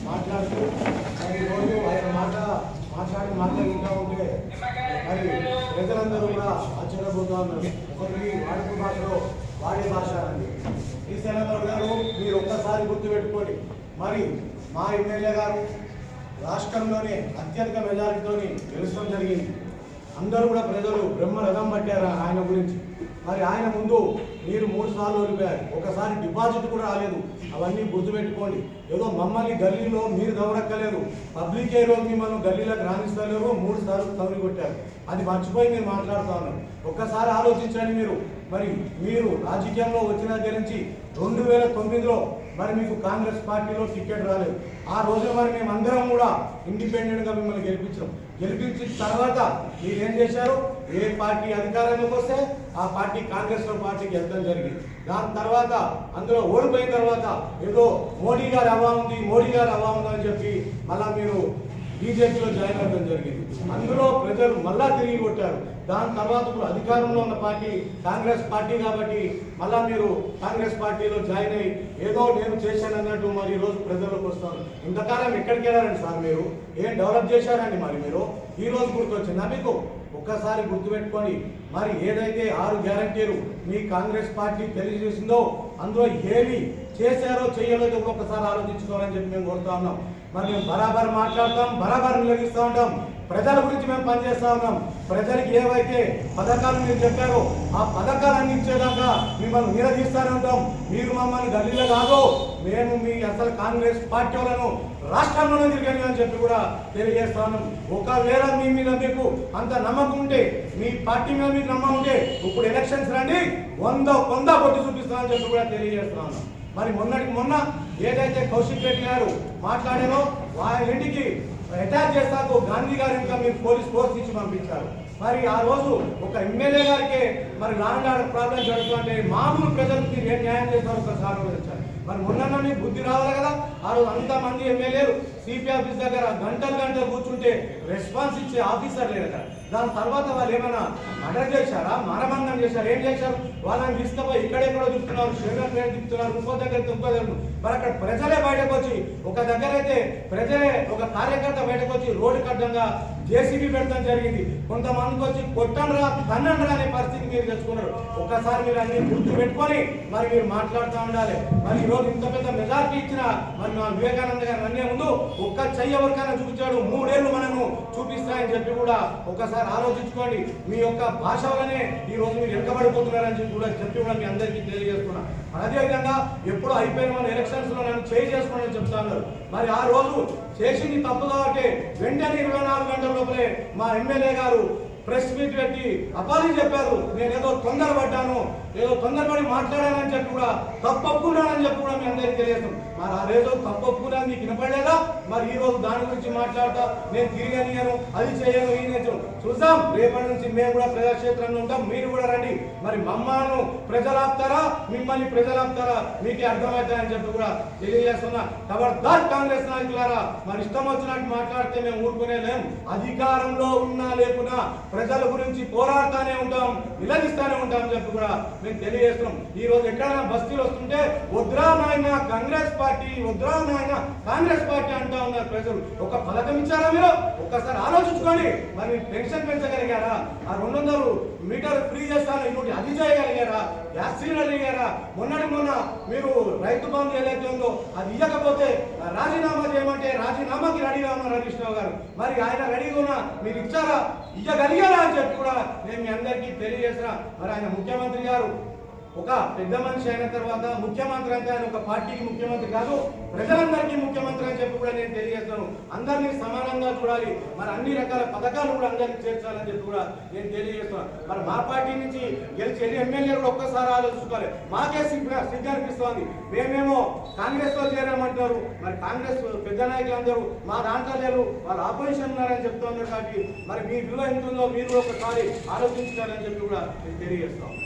మాట్లాడుతూ ఈరోజు ఆయన మాట్లాడుతూ ఉంటే మరి ప్రజలందరూ కూడా ఆశ్చర్యపోతూ ఉన్నారు. ఒకరికి వాడుక భాషలో వాడే భాష అండి. శ్రీశైలంగౌడ గారు మీరు ఒక్కసారి గుర్తుపెట్టుకోండి, మరి మా ఎమ్మెల్యే గారు రాష్ట్రంలోనే అత్యధిక మెజారిటీతో గెలుచడం జరిగింది. అందరూ కూడా ప్రజలు బ్రహ్మరథం పట్టారు ఆయన గురించి. మరి ఆయన ముందు మీరు 3 సార్లు ఓడిపోయారు, ఒకసారి డిపాజిట్ కూడా రాలేదు. అవన్నీ గుర్తుపెట్టుకోండి. ఏదో మమ్మల్ని గల్లీలో మీరు దవరక్కలేదు, పబ్లిక్ రోజు మిమ్మల్ని గల్లీలకు రాణిస్తలేరు, 3 సార్లు తవరి కొట్టారు. అది మర్చిపోయి మీరు మాట్లాడుతూ ఉన్నారు. ఒక్కసారి ఆలోచించండి. మీరు రాజకీయంలో వచ్చిన దగ్గర నుంచి 2009లో మరి మీకు కాంగ్రెస్ పార్టీలో టికెట్ రాలేదు. ఆ రోజు మరి మేమందరం కూడా ఇండిపెండెంట్గా మిమ్మల్ని గెలిపించిన తర్వాత మీరు ఏం చేశారు? ఏ పార్టీ అధికారంలోకి వస్తే ఆ పార్టీ కాంగ్రెస్ పార్టీకి వెళ్తాం జరిగింది. దాని తర్వాత అందులో ఓడిపోయిన తర్వాత ఏదో మోడీ గారు అవా ఉంది అని చెప్పి మళ్ళా మీరు బీజేపీలో జాయిన్ అవ్వడం జరిగింది. అందులో ప్రజలు మళ్ళా తిరిగి కొట్టారు. దాని తర్వాత ఇప్పుడు అధికారంలో ఉన్న పార్టీ కాంగ్రెస్ పార్టీ కాబట్టి మళ్ళా మీరు కాంగ్రెస్ పార్టీలో జాయిన్ అయ్యి ఏదో నేను చేశాను అన్నట్టు మరి ఈరోజు ప్రజల్లోకి వస్తాను. ఇంతకాలం ఎక్కడికి వెళ్ళారండి సార్? మీరు ఏం డెవలప్ చేశారండి? మరి మీరు ఈరోజు గుర్తొచ్చిందా మీకు? ఒక్కసారి గుర్తుపెట్టుకోండి. మరి ఏదైతే 6 గ్యారంటీలు మీ కాంగ్రెస్ పార్టీ తెలియజేసిందో అందులో ఏవి చేశారో చేయలేదో ఒక్కసారి ఆలోచించుకోవాలని చెప్పి మేము కోరుతా ఉన్నాం. మరి మేము బరాబర్ మాట్లాడతాం, బరాబర్ నిలదీస్తూ ఉంటాం. ప్రజల గురించి మేము పనిచేస్తూ ఉన్నాం. ప్రజలకు ఏవైతే పథకాలు మీరు చెప్పారో ఆ పథకాలు అందించేదాకా మిమ్మల్ని నిలదీస్తూనే ఉంటాం. మీరు మమ్మల్ని గల్లీలో కాదు, మేము మీ అసలు కాంగ్రెస్ పార్టీ వాళ్ళను రాష్ట్రంలోనే తిరిగాను అని చెప్పి కూడా తెలియజేస్తాను. ఒకవేళ మీ మీద మీకు అంత నమ్మకం ఉంటే, మీ పార్టీ మీద మీకు నమ్మకం ఉంటే ఇప్పుడు ఎలక్షన్స్ రండి, 100 కొట్టి చూపిస్తామని చెప్పి కూడా తెలియజేస్తున్నాను. మరి మొన్న ఏదైతే కౌశిక్ రెడ్డి గారు మాట్లాడారో వాళ్ళ ఇంటికి అటాక్ చేస్తాకు గాంధీ గారు ఇంకా మీరు పోలీస్ ఫోర్స్ ఇచ్చి పంపించారు. మరి ఆ రోజు ఒక ఎమ్మెల్యే గారికి మరి లాండ్ ఆర్డర్ ప్రాబ్లం జరుగుతుంటే మామూలు ప్రజలకు మీరు ఏం న్యాయం చేస్తారు ఒకసారి ఆలోచించారు. మరి మొన్న మీకు బుద్ధి రావాలి కదా. ఆ రోజు అంతమంది ఎమ్మెల్యేలు సిపి ఆఫీస్ దగ్గర గంటలు కూర్చుంటే రెస్పాన్స్ ఇచ్చే ఆఫీసర్ లేదు కదా. దాని తర్వాత వాళ్ళు ఏమైనా మర్డర్ చేశారా, మానభంగం చేశారు? ఏం చేశారు? వాళ్ళని తీసుకుపోయి ఇక్కడెక్కడో తిప్పుతున్నారు, షేర్ పేరు తిప్పుతున్నారు, ఇంకో దగ్గర మరి అక్కడ ప్రజలే బయటకు వచ్చి ఒక దగ్గర అయితే ప్రజలే ఒక కార్యకర్త బయటకు వచ్చి రోడ్డు కడ్డంగా జేసీబీ పెట్టడం జరిగింది. కొంతమందికి వచ్చి కొట్టండ్రా తన్నండ్రా అనే పరిస్థితి మీరు తెచ్చుకున్నారు. ఒక్కసారి మీరు అన్ని గుర్తు పెట్టుకొని మరి మీరు మాట్లాడుతూ ఉండాలి. మరి ఈరోజు ఇంత పెద్ద మెజార్టీ ఇచ్చిన మరి మా వివేకానంద గారు అన్నే ముందు ఒక్క చెయ్యి ఎవరికైనా చూపించాడు, 3 ఏళ్ళు మనము చూపిస్తాయని చెప్పి కూడా ఒకసారి ఆలోచించుకోండి. మీ యొక్క భాష వల్లనే ఈ రోజు మీరు వెనకబడిపోతున్నారని చెప్పి కూడా మీ అందరికీ తెలియజేస్తున్నా. అదేవిధంగా ఎప్పుడు అయిపోయిన మన ఎలక్షన్స్ లో నన్ను చేసుకోండి అని చెప్తా ఉన్నారు. మరి ఆ రోజు చేసింది తప్పు కాబట్టి వెంటనే 24 గంటల లోపలే మా ఎమ్మెల్యే గారు ప్రెస్ మీట్ పెట్టి అపాలజీ చెప్పారు. నేను ఏదో తొందరపడ్డాను, ఏదో తొందరపడి మాట్లాడానని చెప్పి కూడా తప్పొప్పుకున్నానని చెప్పి కూడా మీ అందరికీ తెలియదు. మరి ఆ రోజు తప్పొప్పుకున్నాను మీకు వినపడలేదా? మరి ఈ రోజు దాని గురించి మాట్లాడతా నేను తిరిగాను, అది చేయను, ఈ నేర్చు చూద్దాం. రేపటి నుంచి మేము కూడా ప్రజాక్షేత్రంలో ఉంటాం, మీరు కూడా రండి. మరి మమ్మల్ని ప్రజలాపుతారా, మిమ్మల్ని ప్రజలాపుతారా మీకే అర్థమవుతాయని చెప్పి కూడా తెలియజేస్తున్నా. ఖబర్దార్ కాంగ్రెస్ నాయకులారా, మరి ఇష్టం వచ్చినట్టు మాట్లాడితే మేము ఊరుకునే లేం. అధికారంలో ఉన్నా లేకున్నా ప్రజల గురించి పోరాడుతూనే ఉంటాం, నిలదీస్తూనే ఉంటాం అని చెప్పి కూడా మేము తెలియజేస్తున్నాం. ఈ రోజు ఎక్కడైనా బస్తీలు వస్తుంటే వద్రా నాయన కాంగ్రెస్ పార్టీ, వద్రా నాయన కాంగ్రెస్ పార్టీ అంటా ఉన్నారు ప్రజలు. ఒక పథకం ఇచ్చారా మీరు? ఒక్కసారి ఆలోచించుకోండి. మరి పెన్షన్ పెంచగలిగారా? ఆ 200 మీటర్ ఫ్రీ చేస్తాను ఇప్పుడు అది చేయగలిగారా? గ్యాస్ సిలిండర్ అడిగారా? మొన్న మీరు రైతు బంధు ఏదైతే ఉందో అది ఇవ్వకపోతే రాజీనామా చేయమంటే రాజీనామాకి రెడీగా ఉన్నారు హరీష్ రావు గారు. మరి ఆయన రెడీగా ఉన్నా మీరు ఇచ్చారా, ఇవ్వగలిగారా అని చెప్పి కూడా నేను మీ అందరికీ తెలియజేస్తున్నా. మరి ఆయన ముఖ్యమంత్రి గారు ఒక పెద్ద మనిషి అయిన తర్వాత ముఖ్యమంత్రి అంటే ఆయన ఒక పార్టీకి ముఖ్యమంత్రి కాదు, ప్రజలందరికీ ముఖ్యమంత్రి అని చెప్పి కూడా నేను తెలియజేస్తాను. అందరినీ సమానంగా చూడాలి, మరి అన్ని రకాల పథకాలు కూడా అందరికీ చేర్చాలని చెప్పి కూడా నేను తెలియజేస్తున్నాను. మరి మా పార్టీ నుంచి గెలిచి ఎమ్మెల్యేలు కూడా ఒక్కసారి ఆలోచించుకోవాలి. మాకే సిగ్గు అనిపిస్తోంది. మేమేమో కాంగ్రెస్ లో చేరామంటారు, మరి కాంగ్రెస్ పెద్ద నాయకులు అందరూ మా దాంట్లో లేరు, వాళ్ళు ఆపోజిషన్ ఉన్నారని చెప్తున్నారు. కాబట్టి మరి మీ విలువ ఎంత ఉందో మీరు ఒకసారి ఆలోచించాలని చెప్పి కూడా నేను తెలియజేస్తాను.